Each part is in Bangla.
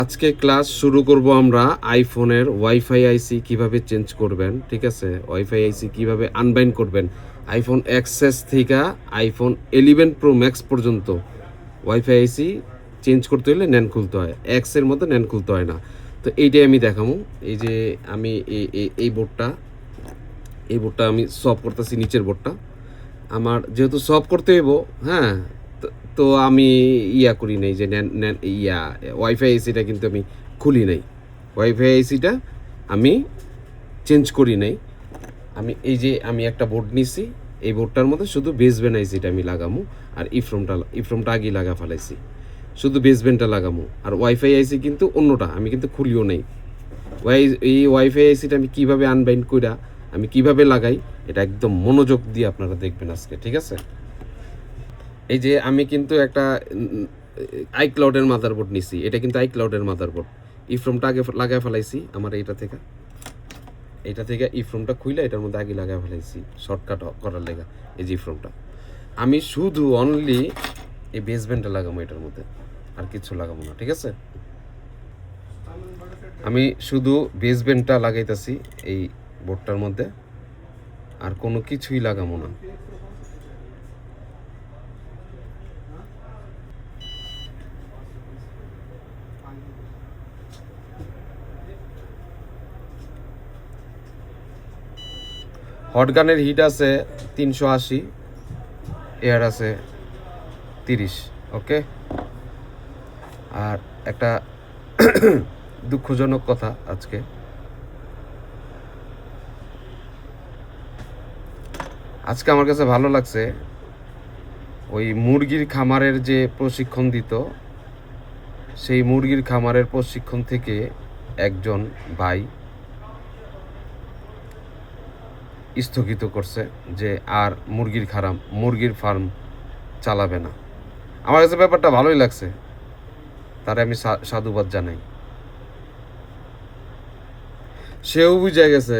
আজকে ক্লাস শুরু করব আমরা আইফোনের ওয়াইফাই আইসি কিভাবে চেঞ্জ করবেন, ঠিক আছে? ওয়াইফাই আইসি কিভাবে আনবাইন্ড করবেন। আইফোন এক্সএস থেকে আইফোন 11 প্রো ম্যাক্স পর্যন্ত ওয়াইফাই আইসি চেঞ্জ করতে হলে ন্যান খুলতে হয়, এক্সের মধ্যে ন্যান খুলতে হয় না। তো এইটাই আমি দেখাবো। এই যে আমি এই বোর্ডটা আমি সব করতেছি, নিচের বোর্ডটা আমার যেহেতু সব করতে হইব। হ্যাঁ, তো আমি করি নাই যে ওয়াইফাই এসিটা কিন্তু আমি খুলি নাই, ওয়াইফাই এসিটা আমি চেঞ্জ করি নাই। আমি একটা বোর্ড নিছি, এই বোর্ডটার মধ্যে শুধু বেসবেন্ট আইসিটা আমি লাগামু, আর ইফ্রমটা আগে লাগা ফেলাইছি, শুধু বেসবেন্টটা লাগামু। আর ওয়াইফাই আইসি কিন্তু অন্যটা আমি কিন্তু খুলিও নাই। এই ওয়াইফাই আইসিটা আমি কীভাবে আনবাইন্ড কইরা আমি কিভাবে লাগাই, এটা একদম মনোযোগ দিয়ে আপনারা দেখবেন আজকে, ঠিক আছে? এই যে আমি কিন্তু একটা আইক্লাউডের মাদারবোর্ড নিছি, এটা কিন্তু আইক্লাউডের মাদারবোর্ড। ইফ্রমটা আগে লাগায় ফেলাইছি আমার এইটা থেকে ইফ্রমটা খুইলে এটার মধ্যে আগে লাগায় ফেলাইছি শর্টকাট করার লেগা। এই যে ইফ্রমটা আমি শুধু অনলি এই বেসবেন্টটা লাগাবো এটার মধ্যে, আর কিছু লাগাবো না, ঠিক আছে? আমি শুধু বেসবেন্টটা লাগাইতেছি এই বোর্ডটার মধ্যে, আর কোনো কিছুই লাগাবো না। হটগানের হিট আছে 380, এয়ার আছে 30। ওকে, আর একটা দুঃখজনক কথা, আজকে আমার কাছে ভালো লাগছে, ওই মুরগির খামারের যে প্রশিক্ষণ দিত, সেই মুরগির খামারের প্রশিক্ষণ থেকে একজন ভাই স্থগিত করছে যে আর মুরগির ফার্ম চালাবে না। আমার কাছে ব্যাপারটা ভালোই লাগছে, তারে আমি সাধুবাদ জানাই। সেও বুঝে গেছে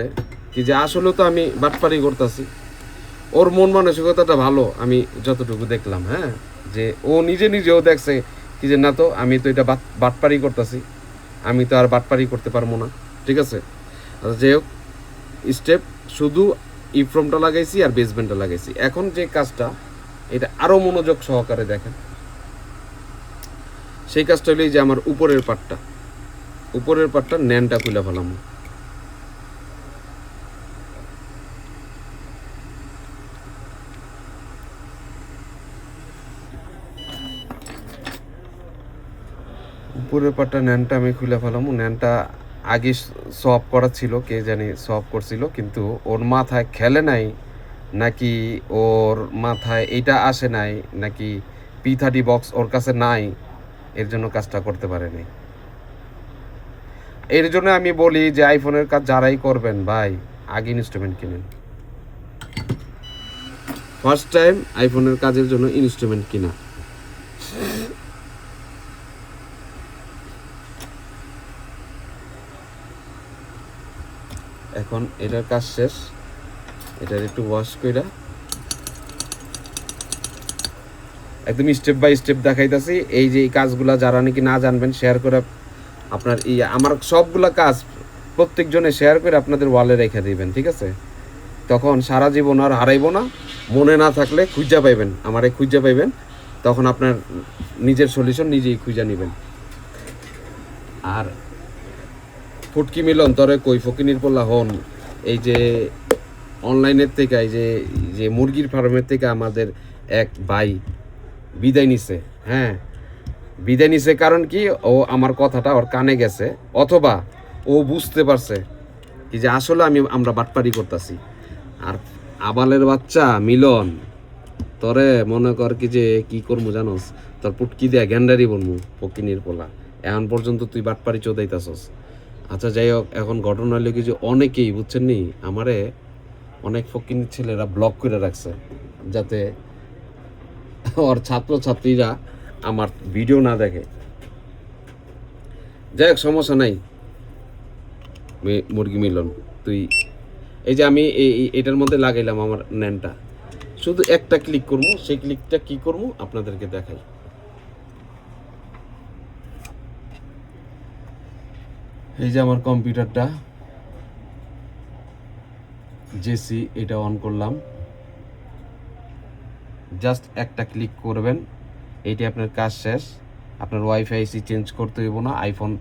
কি যে আসলে তো আমি বাটপারি করতেছি। ওর মন মানসিকতাটা ভালো, আমি যতটুকু দেখলাম। হ্যাঁ, যে ও নিজেও দেখছে কি যে না, তো আমি তো এটা বাটপারি করতেছি, আমি তো আর বাটপারি করতে পারবো না, ঠিক আছে? যাই হোক, স্টেপ শুধু ইফ্রমটা লাগাইছি আর বেসমেন্টটা লাগাইছি। এখন যে কাজটা, এটা আরও মনোযোগ সহকারে দেখেন। সেই কাজটা হলো যে আমার উপরের পার্টটা ন্যানটা খুলে ফেলাম। উপরের পাটটা ন্যানটা আমি খুলে ফেলাম। ন্যানটা আগে সফট করা ছিল, কে জানি সফট করছিল, কিন্তু ওর মাথায় খেলে নাই, নাকি ওর মাথায় এইটা আসে নাই, নাকি P30 বক্স ওর কাছে নাই, এর জন্য কাজটা করতে পারেনি। এর জন্য আমি বলি যে আইফোনের কাজ যারাই করবেন ভাই, আগে ইনস্ট্রুমেন্ট কিনেন। ফার্স্ট টাইম আইফোনের কাজের জন্য ইনস্ট্রুমেন্ট কিনা। এখন এটার কাজ শেষ, এটার একটু ওয়াশ কইরা একদম স্টেপ বাই স্টেপ দেখাইতেছি। এই যে এই কাজগুলা যারা নাকি না জানবেন, শেয়ার করে আপনার আমার সবগুলা কাজ প্রত্যেকজনে শেয়ার করে আপনাদের ওয়ালে রেখে দিবেন, ঠিক আছে? তখন সারা জীবন আর হারাইব না। মনে না থাকলে খুঁজা পাইবেন, আমারে খুঁজা পাইবেন, তখন আপনার নিজের সলিউশন নিজেই খুঁজা নেবেন। আর ফুটকি মিলন তরে কই ফকিনির পোলা হন, এই যে অনলাইনের থেকে, এই যে মুরগির ফার্মের থেকে আমাদের এক ভাই বিদায় নিছে। হ্যাঁ, বিদায় নিছে কারণ কি, ও আমার কথাটা ওর কানে গেছে, অথবা ও বুঝতে পারছে কি যে আসলে আমরা বাটপারি করতেছি। আর আবালের বাচ্চা মিলন, তরে মনে কর কি যে কি করবো জানোস, তোর পুটকি দেয়া গ্যান্ডারি বলবো ফকিনির পোলা, এখন পর্যন্ত তুই বাটপারি চোদাইতাছস। আচ্ছা, যাই হোক, এখন ঘটনা হলো কি যে অনেকেই বুঝছেন নি, আমারে অনেক ফকিনির ছেলেরা ব্লক করে রাখছে, যাতে ওর ছাত্রছাত্রীরা আমার ভিডিও না দেখে। যাই হোক, সমস্যা নাই। মুরগি মিলন, তুই এই যে আমি এটার মধ্যে লাগাইলাম আমার ন্যানটা, শুধু একটা ক্লিক করবো, সেই ক্লিকটা কি করবো আপনাদেরকে দেখাই। এই যে আমার কম্পিউটারটা জেসি, এটা অন করলাম, জাস্ট একটা ক্লিক করবেন, এইটি আপনার কাজ শেষ। আপনার ওয়াইফাই আইসি চেঞ্জ করতে হইব না। আইফোন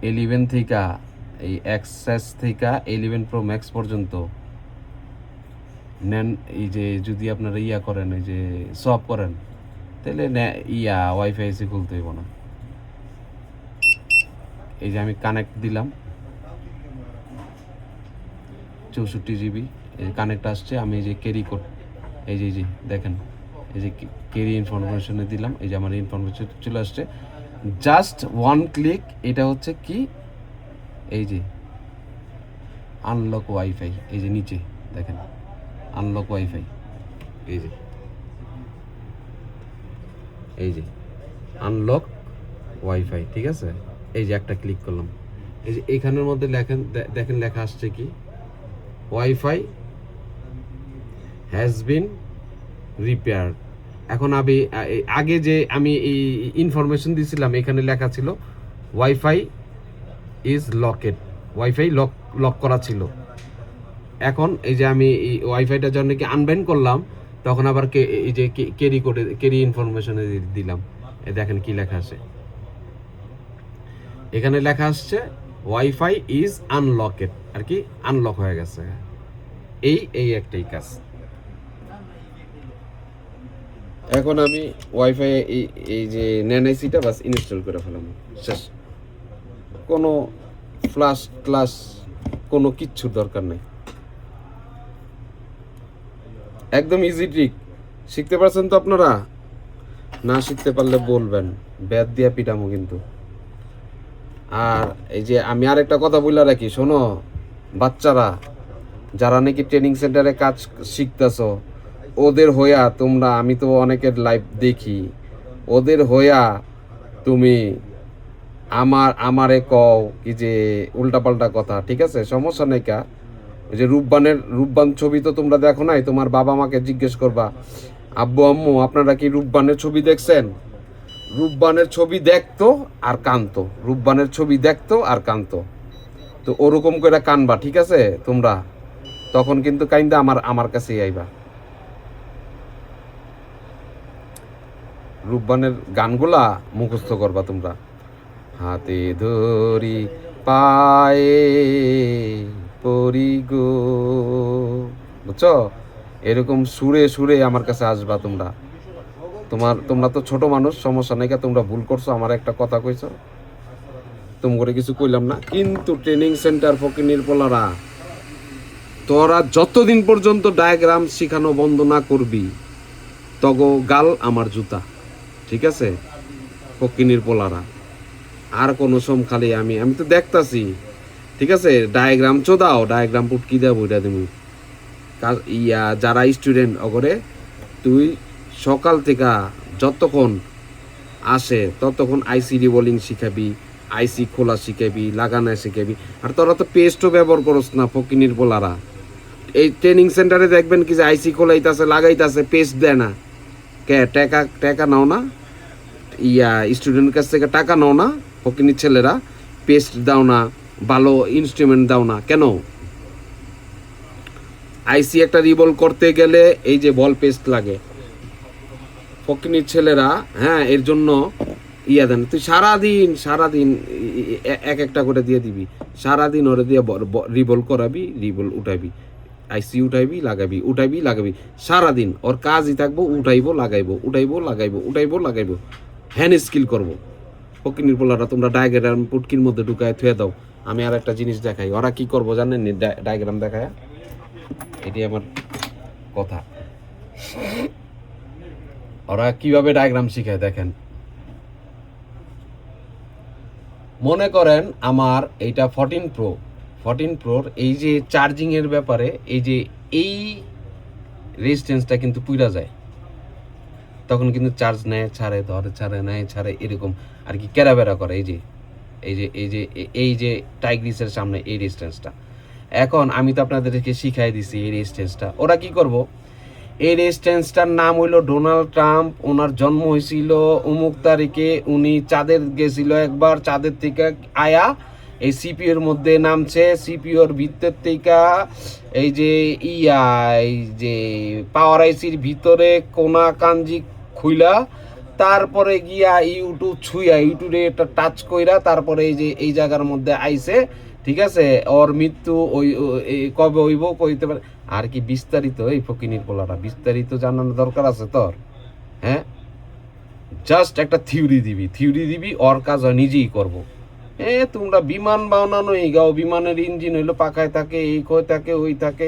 11 থেকে এই এক্সএস থেকে 11 প্রো ম্যাক্স পর্যন্ত নেন। এই যে যদি আপনারা ইয়া করেন, এই যে সব করেন, তাহলে ওয়াইফাই আইসি খুলতে হইব না। এই যে আমি কানেক্ট দিলাম 64 জিবি, এই কানেক্ট আসছে। আমি এই যে ক্যারি কোড, এই যে দেখেন, এই যে ক্যারি ইনফরমেশনে দিলাম, এই যে আমার ইনফরমেশন চলে আসছে। জাস্ট ওয়ান ক্লিক, এটা হচ্ছে কি, এই যে আনলক ওয়াইফাই, এই যে নিচে দেখেন আনলক ওয়াইফাই, এই যে আনলক ওয়াইফাই, ঠিক আছে। এই যে একটা ক্লিক করলাম, এই যে এইখানের মধ্যে দেখেন লেখা আসছে কি, ওয়াইফাই হ্যাজ বিন রিপেয়ার্ড। এখন আমি আগে যে আমি এই ইনফরমেশন দিয়েছিলাম, এখানে লেখা ছিল ওয়াইফাই ইজ লকেড, ওয়াইফাই লক করা ছিল। এখন এই যে আমি এই ওয়াইফাইটার জন্য কি আনব্যান করলাম, তখন আবার এই যে ক্যারি ইনফরমেশনে দিলাম, এই দেখেন কি লেখা আছে, এখানে লেখা আসছে ওয়াইফাই ইজ আনলকেড, আর কি আনলক হয়ে গেছে। এই একটাই কাজ। এখন আমি ওয়াইফাই এই যে NANAICটা বাস ইনস্টল করে ফেলাম, শেষ। কোনো ফ্ল্যাশ ক্লাস কোনো কিচ্ছুর দরকার নেই, একদম ইজি ট্রিক। শিখতে পারছেন তো আপনারা? না শিখতে পারলে বলবেন, ব্যাট দিয়া পিটামো কিন্তু। আর এই যে আমি আরেকটা কথা বলে রাখি, শোনো বাচ্চারা, যারা নাকি ট্রেনিং সেন্টারে কাজ শিখতেছো, ওদের হইয়া তোমরা, আমি তো অনেকের লাইভ দেখি, ওদের হইয়া তুমি আমারে কও কি যে উল্টাপাল্টা কথা, ঠিক আছে? সমস্যা নেই কা। ওই যে রূপবান ছবি তো তোমরা দেখো নাই, তোমার বাবা মাকে জিজ্ঞেস করবা, আব্বু আম্মু আপনারা কি রূপবানের ছবি দেখছেন? রূপবানের ছবি দেখতো আর কানতো, রূপবানের ছবি দেখতো আর কানতো। তো ওরকম করে কানবা, ঠিক আছে তোমরা? তখন কিন্তু কাইন্দা আমার কাছেই আইবা। রূপবানের গানগুলা মুখস্থ করবা তোমরা। হাতে ধরি পায়ে পরি গো, বুঝছো? এরকম সুরে সুরে আমার কাছে আসবা তোমরা। তোমরা তো ছোট মানুষ, সমস্যা নাই, তোমরা ভুল করছো, আমার একটা কথা কইছো, তোমরা কিছু কইলাম না। কিন্তু ট্রেনিং সেন্টার ফকিনির পোলারা, তোরা যতদিন পর্যন্ত ডায়াগ্রাম শিখানো বন্ধ না করবি, তগো গাল আমার জুতা, ঠিক আছে? ফকিনির পোলারা, আর কোনো সোম খালি আমি তো দেখতাছি, ঠিক আছে? ডায়াগ্রাম চোদাও, ডায়াগ্রাম পুটকি দেবো, বইটা দেবো। যারা স্টুডেন্ট অগরে, তুই সকাল থেকে যতক্ষণ আসে ততক্ষণ আইসি রিবোলিং শিখাবি, আইসি খোলা শিখাবি, লাগানো শিখাবি। আর তোরা তো পেস্টও ব্যবহার করস না ফকিনির পোলারা। এই ট্রেনিং সেন্টারে দেখবেন কি যে আইসি খোলাইতাছে, লাগাইতাছে, পেস্ট দেয় না। কে টাকা নাও না? স্টুডেন্টের কাছ থেকে টাকা নাও না? ফকিনির ছেলেরা পেস্ট দাও না, ভালো ইনস্ট্রুমেন্ট দাও না কেন? আইসি একটা রিবল করতে গেলে এই যে বল পেস্ট লাগে, ফকিনির ছেলেরা, হ্যাঁ, এর জন্য দেন। তুই সারাদিন এক একটা করে দিয়ে দিবি, সারাদিন ওরে দিয়ে রিবল করাবি, রিবল উঠাবি, আইসি উঠাইবি লাগাবি, উঠাইবি লাগাবি, সারাদিন ওর কাজই থাকবো উঠাইবো লাগাইবো, উঠাইবো লাগাইবো, উঠাইবো লাগাইবো, হ্যান্ড স্কিল করবো। ফকিনির পোলারা তোমরা ডায়াগ্রাম পুটকির মধ্যে ঢুকায় থুয়ে দাও। আমি আর একটা জিনিস দেখাই, ওরা কি করবো জানেন? ডায়াগ্রাম দেখায়, এটি আমার কথা, ওরা কিভাবে ডায়াগ্রাম শিখায় দেখেন। মনে করেন আমার এইটা 14 প্রোর এই যে চার্জিং এর ব্যাপারে, এই যে এই রেজিস্ট্যান্সটা কিন্তু পুইরা যায়, তখন কিন্তু চার্জ নেয় ছাড়ে, ধরে ছাড়ে, নেয় ছাড়ে, এরকম আর কি ক্যারাবেরা করে। এই যে টাইগ্রিসের সামনে এই রেজিস্ট্যান্সটা, এখন আমি তো আপনাদেরকে শিখাই দিছি এই রেজিস্ট্যান্সটা। ওরা কি করব, এই রেজিস্ট্যান্সটার নাম হইলো ডোনাল্ড ট্রাম্প, ওনার জন্ম হয়েছিল অমুক তারিখে, উনি চাঁদের গেছিল একবার, চাঁদের থেকে আয়া এই সিপিইউ এর মধ্যে নামছে, সিপিইউ এর ভিতর থেকে এই যে এই যে পাওয়ার আইসির ভিতরে কোনা কাঞ্জি খুইলা তারপরে গিয়া ইউটিউব ছুঁয়া ইউটিউবে একটা টাচ কইরা তারপরে এই যে এই জায়গার মধ্যে আইছে, ঠিক আছে। ওর মৃত্যু কবে হইব কইতে পারে। আর কি বিস্তারিত এই ফকিনির পোলাটা বিস্তারিত জানানোর দরকার আছে তোর? হ্যাঁ, জাস্ট একটা থিওরি দিবি, ওর কাজ হয় নিজেই করবো। তোমরা বিমান বানানোই গাও, বিমানের ইঞ্জিন হইলো পাখায় থাকে, এই কই থাকে ওই থাকে,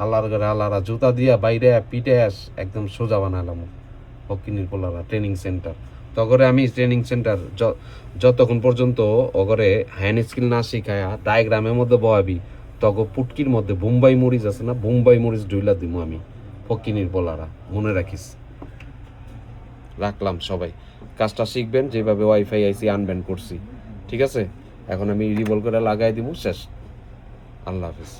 আল্লাহর ঘরে আল্লাহরা জুতা দিয়া বাইরে পিটে একদম সোজা বানালাম ফকিনির পোলারা। ট্রেনিং সেন্টার তগরে আমি ট্রেনিং সেন্টার যতক্ষণ পর্যন্ত ওগরে হ্যান্ড স্কিল না শিখায় ডায়াগ্রামের মধ্যে বহাবি, তগ পুটকির মধ্যে বোম্বাই মরিচ আছে না, বোম্বাই মরিচ ডুইলা দিব আমি। ফকিনির পোলারা মনে রাখিস। রাখলাম, সবাই কাজটা শিখবেন যেভাবে ওয়াইফাই আইসি আনব্যান করছি, ঠিক আছে। এখন আমি রিভলভ করে লাগাই দিব, শেষ। আল্লাহ হাফিজ।